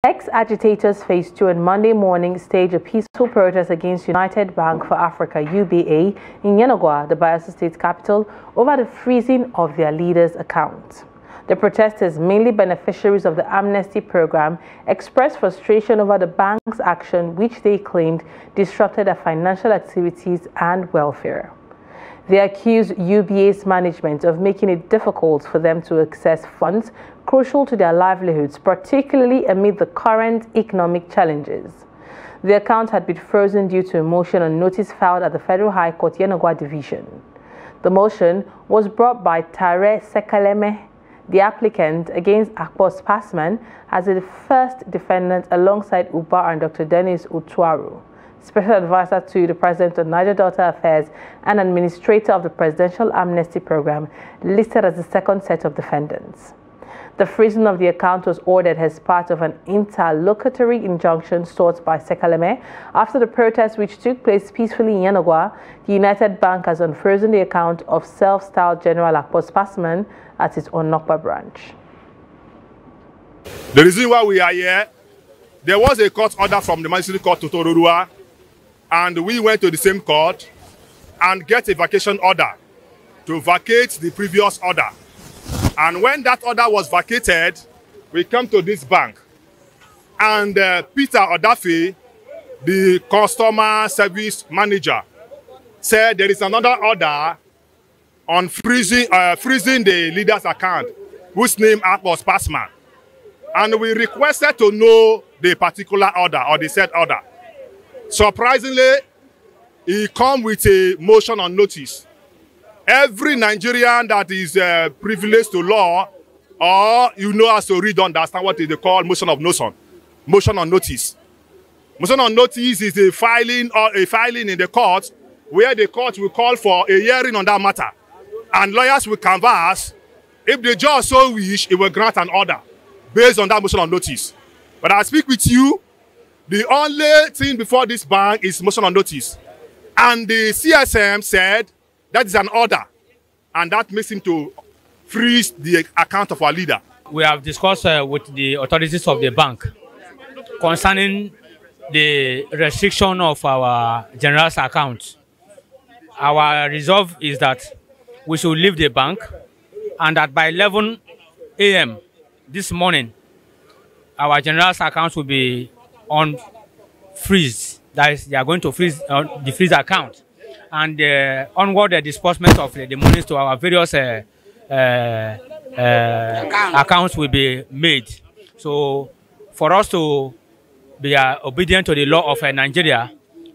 Ex-agitators Phase 2 on Monday morning staged a peaceful protest against United Bank for Africa UBA in Yenagoa, the Bayelsa state capital, over the freezing of their leaders' accounts. The protesters, mainly beneficiaries of the Amnesty Program, expressed frustration over the bank's action, which they claimed disrupted their financial activities and welfare. They accused UBA's management of making it difficult for them to access funds crucial to their livelihoods, particularly amid the current economic challenges. The account had been frozen due to a motion on notice filed at the Federal High Court Yenagoa Division. The motion was brought by Tare Sekaleme, the applicant, against Passman as the first defendant alongside Uba and Dr. Dennis Utuaru, Special Advisor to the President on Niger Delta Affairs and Administrator of the Presidential Amnesty Program, listed as the second set of defendants. The freezing of the account was ordered as part of an interlocutory injunction sought by Sekaleme after the protest which took place peacefully in Yenagoa. The United Bank has unfrozen the account of self-styled General Passman at its Onokpa branch. The reason why we are here, there was a court order from the Magistrate Court to Tororua, and we went to the same court and get a vacation order to vacate the previous order. And when that order was vacated, we come to this bank. And Peter Odafe, the customer service manager, said there is another order on freezing the leader's account, whose name was Passman. And we requested to know the particular order or the said order. Surprisingly, he come with a motion on notice. Every Nigerian that is privileged to law, or you know has to read, understand what they call motion of notion, motion on notice. Motion on notice is a filing in the court where the court will call for a hearing on that matter, and lawyers will canvass. If the judge so wish, it will grant an order based on that motion on notice. But I speak with you, the only thing before this bank is motion on notice, and the CSM said that is an order, and that makes him to freeze the account of our leader. We have discussed with the authorities of the bank concerning the restriction of our general's account. Our resolve is that we should leave the bank, and that by 11 a.m. this morning, our general's account will be on freeze. That is, they are going to freeze the freeze account. And onward the disbursement of the monies to our various accounts will be made. So for us to be obedient to the law of Nigeria,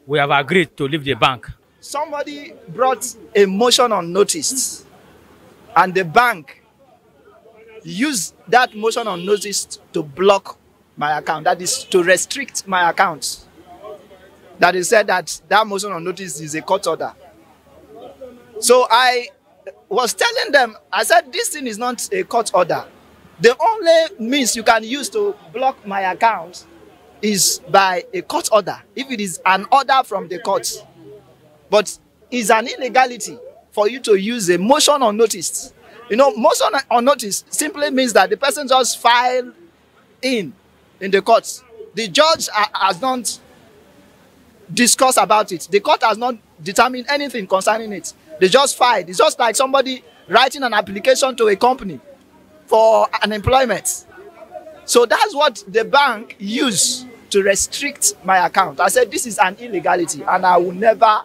we have agreed to leave the bank. Somebody brought a motion on notice, and the bank used that motion on notice to block my account, that is to restrict my accounts. That is said that motion on notice is a court order. So I was telling them, I said, this thing is not a court order. The only means you can use to block my account is by a court order, if it is an order from the court. But it's an illegality for you to use a motion on notice. You know, motion on notice simply means that the person just filed in the court. The judge has not discussed about it. The court has not determined anything concerning it. They just filed. It's just like somebody writing an application to a company for unemployment. So that's what the bank used to restrict my account. I said this is an illegality, and I will never